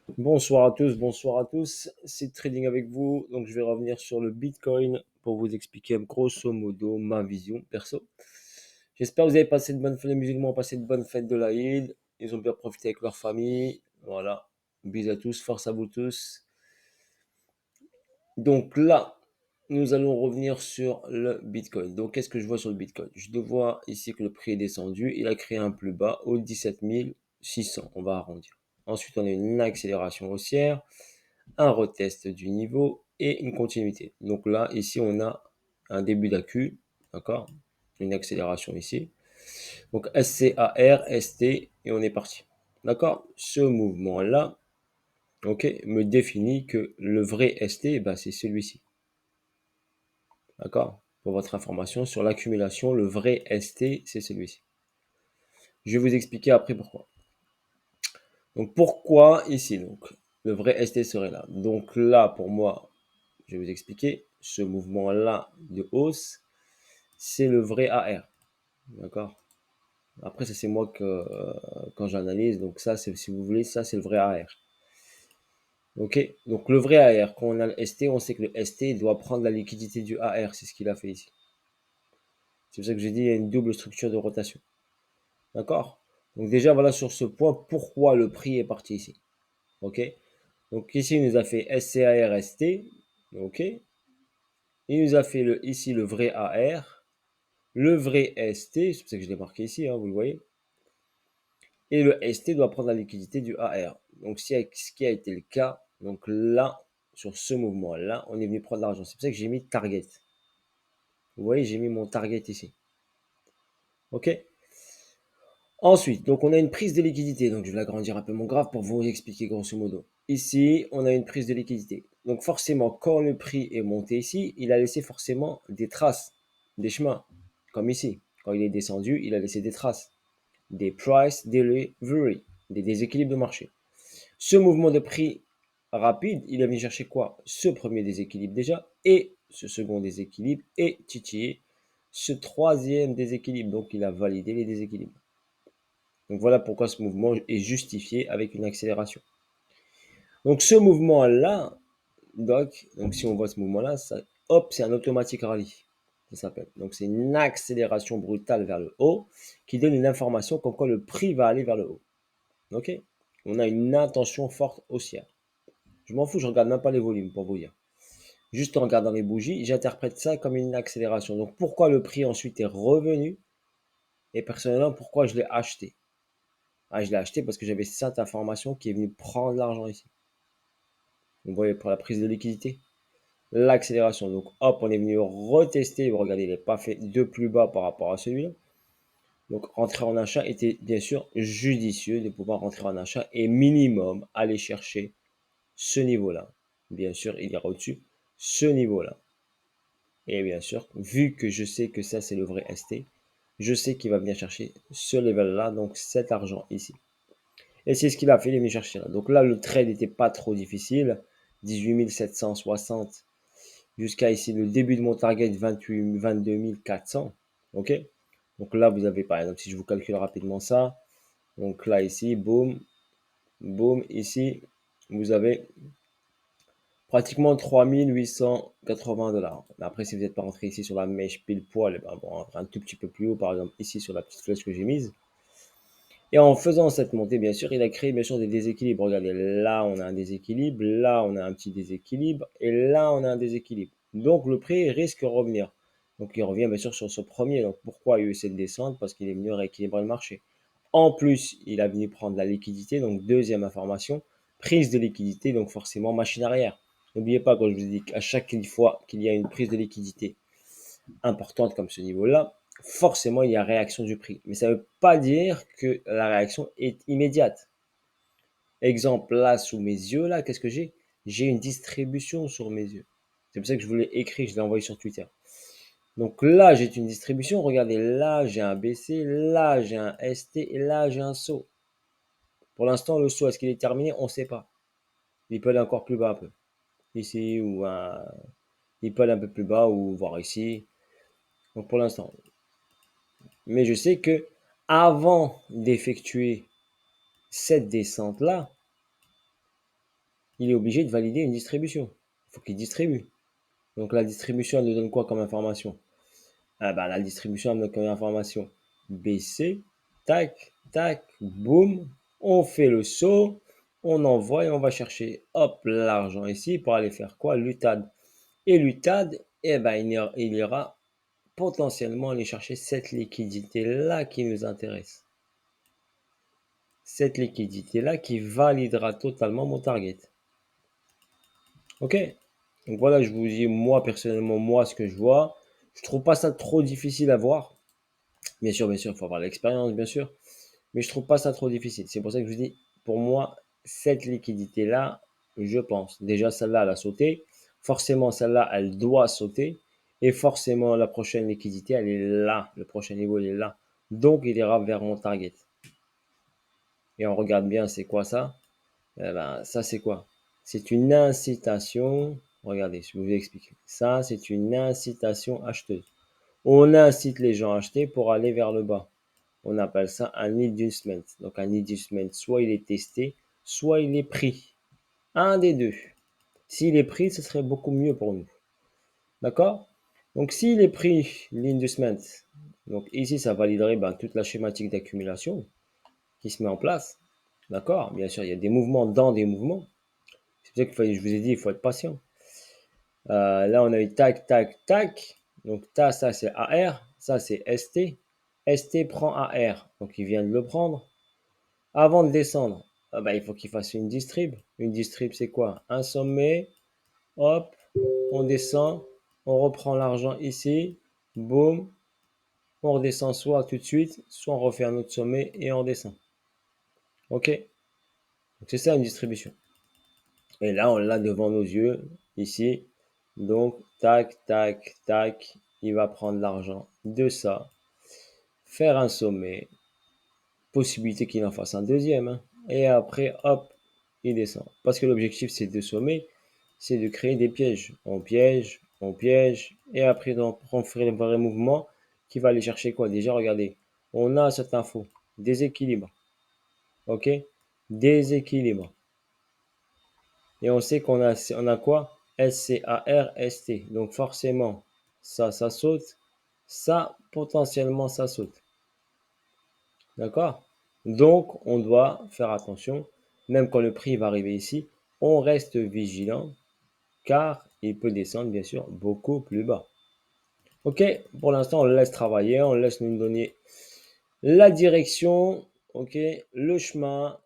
Bonsoir à tous, c'est Trading avec vous. Donc, je vais revenir sur le Bitcoin pour vous expliquer grosso modo ma vision perso. J'espère que vous avez passé de bonnes fêtes, les musulmans ont passé de bonnes fêtes de l'Aïd. Ils ont bien profité avec leur famille. Voilà. Bisous à tous, force à vous tous. Donc là, nous allons revenir sur le Bitcoin. Donc, qu'est-ce que je vois sur le Bitcoin? Je vois ici que le prix est descendu. Il a créé un plus bas au 17 600. On va arrondir. Ensuite, on a une accélération haussière, un retest du niveau et une continuité. Donc là, ici, on a un début d'accu, d'accord? Une accélération ici. Donc SCAR, ST, et on est parti. D'accord? Ce mouvement-là, ok, me définit que le vrai ST, bah, c'est celui-ci. D'accord? Pour votre information, sur l'accumulation, le vrai ST, c'est celui-ci. Je vais vous expliquer après pourquoi. Donc pourquoi ici, donc, le vrai ST serait là. Donc là, pour moi, je vais vous expliquer, ce mouvement-là de hausse, c'est le vrai AR. D'accord? Après, ça, c'est moi que, quand j'analyse. Donc, ça, c'est, si vous voulez, ça, c'est le vrai AR. Ok? Donc, le vrai AR, quand on a le ST, on sait que le ST doit prendre la liquidité du AR. C'est ce qu'il a fait ici. C'est pour ça que j'ai dit, il y a une double structure de rotation. D'accord? Donc, déjà, voilà sur ce point, pourquoi le prix est parti ici. Ok? Donc, ici, il nous a fait SCAR, ST. Ok? Il nous a fait ici le vrai AR. Le vrai ST, c'est pour ça que je l'ai marqué ici, hein, vous le voyez. Et le ST doit prendre la liquidité du AR. Donc, ce qui a été le cas, donc là, sur ce mouvement-là, on est venu prendre l'argent. C'est pour ça que j'ai mis target. Vous voyez, j'ai mis mon target ici. OK? Ensuite, donc on a une prise de liquidité. Donc, je vais agrandir un peu mon graphe pour vous expliquer grosso modo. Ici, on a une prise de liquidité. Donc, forcément, quand le prix est monté ici, il a laissé forcément des traces, des chemins, comme ici. Quand il est descendu, il a laissé des traces, des price delivery, des déséquilibres de marché. Ce mouvement de prix rapide, il est venu chercher quoi? Ce premier déséquilibre déjà, et ce second déséquilibre, et titiller ce troisième déséquilibre. Donc, il a validé les déséquilibres. Donc, voilà pourquoi ce mouvement est justifié avec une accélération. Donc, ce mouvement-là, donc si on voit ce mouvement-là, hop, c'est un automatique rallye. Ça s'appelle. Donc, c'est une accélération brutale vers le haut qui donne une information comme quoi le prix va aller vers le haut. Ok? On a une intention forte haussière. Je m'en fous, je regarde même pas les volumes pour vous dire. Juste en regardant les bougies, j'interprète ça comme une accélération. Donc pourquoi le prix ensuite est revenu et personnellement pourquoi je l'ai acheté? Ah, je l'ai acheté parce que j'avais cette information qui est venue prendre l'argent ici. Vous voyez pour la prise de liquidité, l'accélération. Donc hop, on est venu retester. Vous regardez, il n'est pas fait de plus bas par rapport à celui-là. Donc rentrer en achat était bien sûr judicieux de pouvoir rentrer en achat et minimum aller chercher ce niveau-là. Bien sûr, il ira au-dessus, ce niveau-là. Et bien sûr, vu que je sais que ça, c'est le vrai ST, je sais qu'il va venir chercher ce level-là, donc cet argent ici. Et c'est ce qu'il a fait, il est venu chercher là. Donc là, le trade n'était pas trop difficile. 18 760 jusqu'à ici le début de mon target 22 400. Ok. Donc là, vous avez par exemple, si je vous calcule rapidement ça, donc là ici, boum, boum, ici, vous avez pratiquement 3 880 $. Après, si vous n'êtes pas rentré ici sur la mèche pile poil, ben bon, un tout petit peu plus haut, par exemple ici sur la petite flèche que j'ai mise. Et en faisant cette montée, bien sûr, il a créé bien sûr des déséquilibres. Regardez, là on a un déséquilibre, là on a un petit déséquilibre, et là on a un déséquilibre. Donc le prix risque de revenir. Donc il revient bien sûr sur ce premier. Donc pourquoi il y a eu cette descente? Parce qu'il est venu rééquilibrer le marché. En plus, il a venu prendre la liquidité. Donc deuxième information, prise de liquidité, donc forcément machine arrière. N'oubliez pas quand je vous dis qu'à chaque fois qu'il y a une prise de liquidité importante comme ce niveau-là, forcément il y a réaction du prix. Mais ça ne veut pas dire que la réaction est immédiate. Exemple là sous mes yeux, là, qu'est-ce que j'ai? J'ai une distribution sur mes yeux. C'est pour ça que je vous l'ai écrit, je l'ai envoyé sur Twitter. Donc là, j'ai une distribution. Regardez, là, j'ai un BC, là, j'ai un ST et là, j'ai un saut. Pour l'instant, le saut, est-ce qu'il est terminé? On ne sait pas. Il peut aller encore plus bas un peu. Ici, ou il peut aller un peu plus bas, ou voir ici. Donc pour l'instant. Mais je sais que avant d'effectuer cette descente-là, il est obligé de valider une distribution. Il faut qu'il distribue. Donc la distribution, elle nous donne quoi comme information? Ah bah, la distribution, elle nous donne comme information BC, tac, tac, boum, on fait le saut, on envoie et on va chercher, hop, l'argent ici pour aller faire quoi? L'UTAD. Et l'UTAD, eh ben, il ira potentiellement aller chercher cette liquidité-là qui nous intéresse. Cette liquidité-là qui validera totalement mon target. Ok? Donc voilà, je vous dis, moi, personnellement, moi, ce que je vois. Je trouve pas ça trop difficile à voir. Bien sûr, il faut avoir l'expérience, bien sûr. Mais je trouve pas ça trop difficile. C'est pour ça que je vous dis, pour moi, cette liquidité-là, je pense. Déjà, celle-là, elle a sauté. Forcément, celle-là, elle doit sauter. Et forcément, la prochaine liquidité, elle est là. Le prochain niveau, il est là. Donc, il ira vers mon target. Et on regarde bien, c'est quoi ça? Eh ben, ça, c'est quoi? C'est une incitation. Regardez, je vais vous expliquer. Ça, c'est une incitation acheteuse. On incite les gens à acheter pour aller vers le bas. On appelle ça un inducement. Donc, un inducement, soit il est testé, soit il est pris. Un des deux. S'il est pris, ce serait beaucoup mieux pour nous. D'accord? Donc, s'il est pris, l'inducement, donc ici, ça validerait toute la schématique d'accumulation qui se met en place. D'accord? Bien sûr, il y a des mouvements dans des mouvements. C'est pour ça que je vous ai dit, il faut être patient. Là, on a eu tac, tac, tac. Donc, ça c'est AR. Ça, c'est ST. ST prend AR. Donc, il vient de le prendre. Avant de descendre, il faut qu'il fasse une distrib. Une distrib, c'est quoi? Un sommet. Hop, on descend. On reprend l'argent ici. Boum. On redescend soit tout de suite, soit on refait un autre sommet et on descend. OK? Donc, c'est ça une distribution. Et là, on l'a devant nos yeux, ici. Donc, tac, tac, tac, il va prendre l'argent de ça, faire un sommet, possibilité qu'il en fasse un deuxième, hein. Et après, hop, il descend. Parce que l'objectif, c'est de sommer, c'est de créer des pièges. On piège, et après, on fait le vrai mouvement qui va aller chercher quoi? Déjà, regardez, on a cette info, déséquilibre, ok? Déséquilibre. Et on sait on a quoi? SCAR-ST. Donc forcément, ça saute. Ça, potentiellement, ça saute. D'accord? Donc, on doit faire attention. Même quand le prix va arriver ici, on reste vigilant car il peut descendre, bien sûr, beaucoup plus bas. Ok? Pour l'instant, on le laisse travailler. On laisse nous donner la direction. Ok? Le chemin.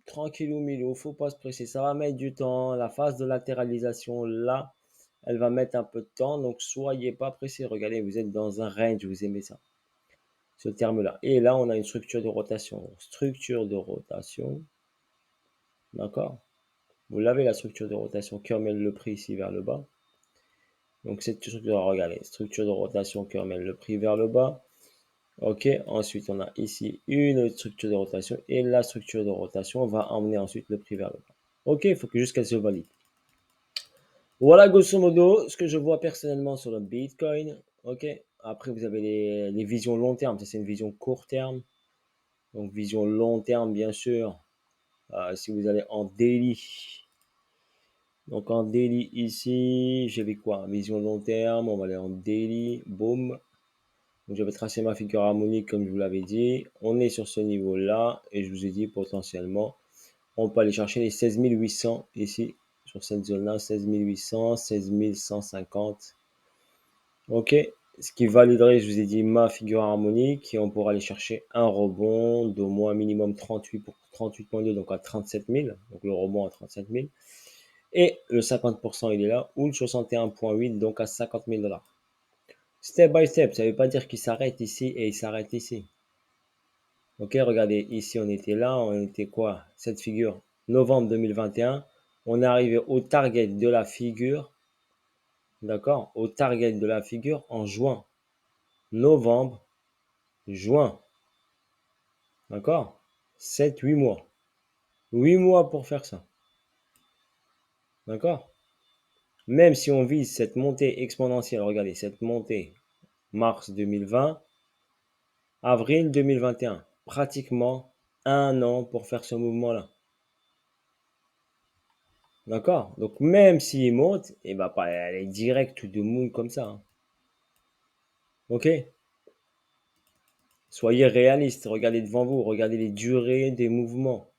Tranquillou milou, faut pas se presser, ça va mettre du temps. La phase de latéralisation, là, elle va mettre un peu de temps, donc soyez pas pressés. Regardez, vous êtes dans un range, vous aimez ça, ce terme-là. Et là, on a une structure de rotation. Structure de rotation, d'accord? Vous l'avez, la structure de rotation qui emmène le prix ici vers le bas. Donc cette structure, regardez, structure de rotation qui emmène le prix vers le bas. Ok, ensuite on a ici une autre structure de rotation et la structure de rotation va emmener ensuite le prix vers le bas. Ok, il faut que juste qu'elle se valide. Voilà grosso modo ce que je vois personnellement sur le Bitcoin. Ok, après vous avez les visions long terme, ça c'est une vision court terme. Donc vision long terme bien sûr. Si vous allez en daily, donc en daily ici, j'avais quoi? Vision long terme, on va aller en daily, boum. Donc je vais tracer ma figure harmonique comme je vous l'avais dit. On est sur ce niveau-là et je vous ai dit potentiellement, on peut aller chercher les 16 800 ici, sur cette zone-là, 16 800, 16 150. Ok, ce qui validerait, je vous ai dit, ma figure harmonique et on pourra aller chercher un rebond d'au moins minimum 38 pour 38,2, donc à 37 000, donc le rebond à 37 000. Et le 50%, il est là, ou le 61,8, donc à 50 000 $. Step by step, ça ne veut pas dire qu'il s'arrête ici et il s'arrête ici. Ok, regardez, ici on était là, on était quoi? Cette figure, novembre 2021, on est arrivé au target de la figure, d'accord? Au target de la figure en juin. Novembre, juin, d'accord? 7, 8 mois. 8 mois pour faire ça, d'accord? Même si on vise cette montée exponentielle, regardez, cette montée, mars 2020, avril 2021, pratiquement un an pour faire ce mouvement-là. D'accord? Donc, même s'il monte, il va pas aller direct to the moon comme ça, hein. OK? Soyez réaliste, regardez devant vous, regardez les durées des mouvements.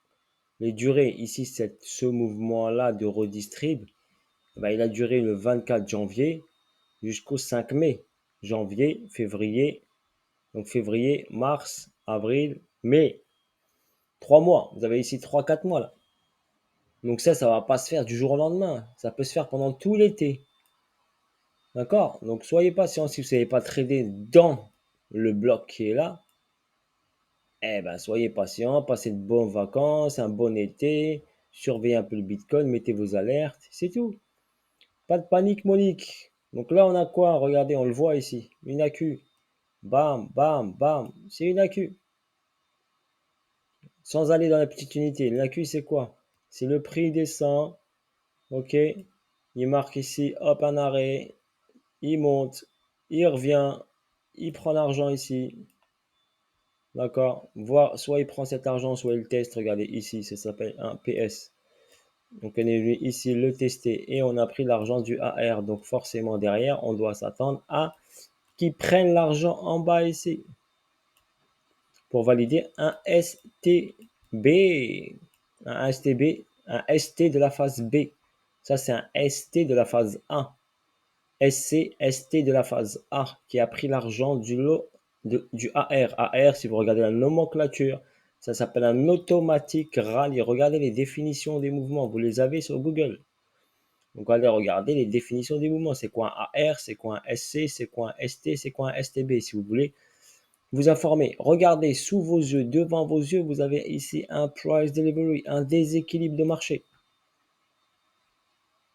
Les durées, ici, ce mouvement-là de redistrib, bah, il a duré le 24 janvier jusqu'au 5 mai. Janvier, février, donc février, mars, avril, mai. 3 mois. Vous avez ici 3, 4 mois là. Donc ça va pas se faire du jour au lendemain. Ça peut se faire pendant tout l'été. D'accord? Donc soyez patient. Si vous ne savez pas trader dans le bloc qui est là, eh ben soyez patient, passez de bonnes vacances, un bon été, surveillez un peu le Bitcoin, mettez vos alertes, c'est tout. Pas de panique, Monique. Donc là, on a quoi? Regardez, on le voit ici. Une AQ. Bam, bam, bam. C'est une AQ. Sans aller dans la petite unité. Une AQ, c'est quoi? C'est le prix descend. OK. Il marque ici, hop, un arrêt. Il monte. Il revient. Il prend l'argent ici. D'accord? Soit il prend cet argent, soit il teste. Regardez ici, ça s'appelle un PS. Donc on est venu ici le tester et on a pris l'argent du AR. Donc forcément derrière, on doit s'attendre à qui prennent l'argent en bas ici pour valider un STB. Un STB, un ST de la phase B. Ça, c'est un ST de la phase A. SC, ST de la phase A qui a pris l'argent du lot du AR. AR, si vous regardez la nomenclature, ça s'appelle un automatique rallye. Regardez les définitions des mouvements, vous les avez sur Google. Donc, allez regarder les définitions des mouvements. C'est quoi un AR, c'est quoi un SC, c'est quoi un ST, c'est quoi un STB, si vous voulez vous informer. Regardez sous vos yeux, devant vos yeux, vous avez ici un price delivery, un déséquilibre de marché.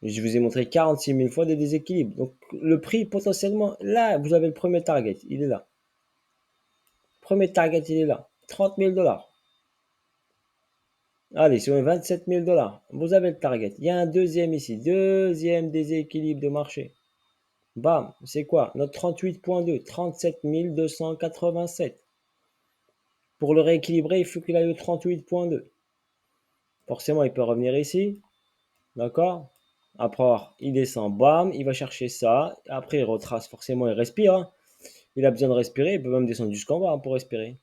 Je vous ai montré 46 000 fois des déséquilibres. Donc, le prix, potentiellement, là, vous avez le premier target. Il est là. Premier target, il est là. 30 000 $. Allez, sur les 27 000 $, vous avez le target. Il y a un deuxième ici. Deuxième déséquilibre de marché. Bam, c'est quoi? Notre 38.2, 37 287. Pour le rééquilibrer, il faut qu'il aille au 38.2. Forcément, il peut revenir ici. D'accord? Après, il descend, bam, il va chercher ça. Après, il retrace, forcément, il respire, hein. Il a besoin de respirer, il peut même descendre jusqu'en bas, hein, pour respirer.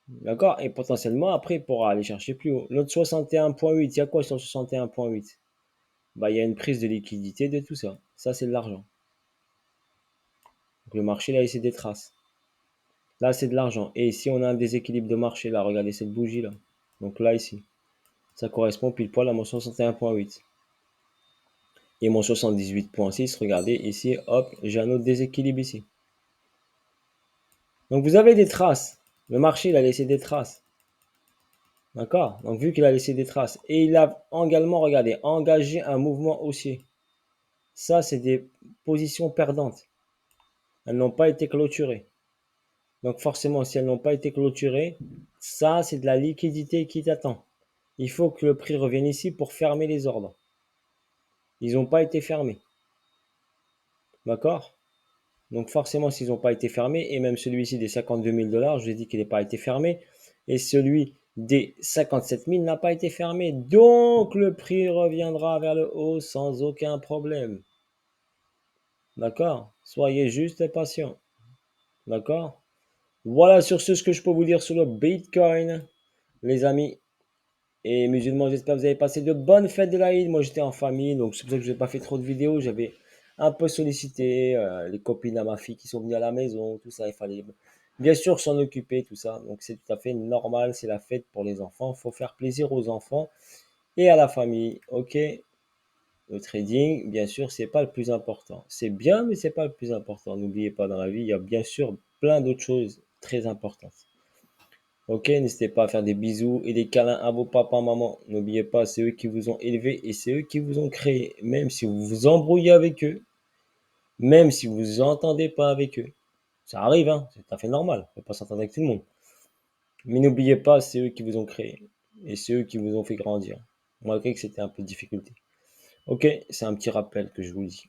D'accord? Et potentiellement, après, il pourra aller chercher plus haut. L'autre 61.8, il y a quoi sur 61.8? Bah, il y a une prise de liquidité de tout ça. Ça, c'est de l'argent. Donc, le marché, là, ici, des traces. Là, c'est de l'argent. Et ici, on a un déséquilibre de marché, là. Regardez cette bougie, là. Donc là, ici. Ça correspond pile poil à mon 61.8. Et mon 78.6, regardez ici, hop, j'ai un autre déséquilibre ici. Donc vous avez des traces. Le marché, il a laissé des traces. D'accord? Donc vu qu'il a laissé des traces. Et il a également, regardez, engagé un mouvement haussier. Ça, c'est des positions perdantes. Elles n'ont pas été clôturées. Donc forcément, si elles n'ont pas été clôturées, ça, c'est de la liquidité qui t'attend. Il faut que le prix revienne ici pour fermer les ordres. Ils n'ont pas été fermés. D'accord? Donc forcément, s'ils n'ont pas été fermés, et même celui-ci des 52 000 $, je vous ai dit qu'il n'a pas été fermé, et celui des 57 000 n'a pas été fermé. Donc le prix reviendra vers le haut sans aucun problème. D'accord? Soyez juste patient. D'accord? Voilà sur ce que je peux vous dire sur le Bitcoin, les amis et musulmans. J'espère que vous avez passé de bonnes fêtes de l'Aïd. Moi, j'étais en famille, donc c'est pour ça que je n'ai pas fait trop de vidéos. J'avais un peu sollicité les copines à ma fille qui sont venues à la maison, tout ça. Il fallait bien sûr s'en occuper, tout ça. Donc, c'est tout à fait normal. C'est la fête pour les enfants. Il faut faire plaisir aux enfants et à la famille. OK? Le trading, bien sûr, c'est pas le plus important. C'est bien, mais c'est pas le plus important. N'oubliez pas, dans la vie, il y a bien sûr plein d'autres choses très importantes. Ok, n'hésitez pas à faire des bisous et des câlins à vos papas, maman. N'oubliez pas, c'est eux qui vous ont élevé et c'est eux qui vous ont créé. Même si vous vous embrouillez avec eux, même si vous vous entendez pas avec eux. Ça arrive, hein, c'est tout à fait normal. On ne peut pas s'entendre avec tout le monde. Mais n'oubliez pas, c'est eux qui vous ont créé. Et c'est eux qui vous ont fait grandir. Malgré que c'était un peu de difficulté. Ok, c'est un petit rappel que je vous dis.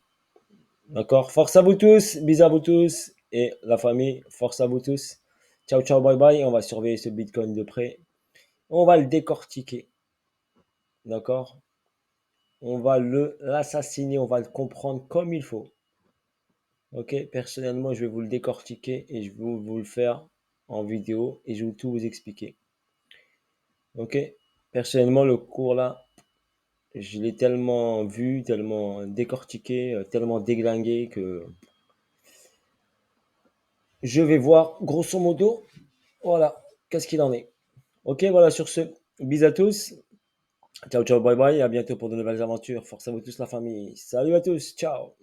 D'accord? Force à vous tous, bisous à vous tous. Et la famille, force à vous tous. Ciao, ciao, bye bye. On va surveiller ce Bitcoin de près. On va le décortiquer. D'accord? on va l'assassiner, on va le comprendre comme il faut. Ok, personnellement, je vais vous le décortiquer et je vais vous le faire en vidéo et je vais tout vous expliquer. Ok, personnellement, le cours là, je l'ai tellement vu, tellement décortiqué, tellement déglingué que je vais voir grosso modo, voilà, qu'est-ce qu'il en est. Ok, voilà, sur ce, bis à tous. Ciao, ciao, bye bye, à bientôt pour de nouvelles aventures. Force à vous tous, la famille. Salut à tous, ciao.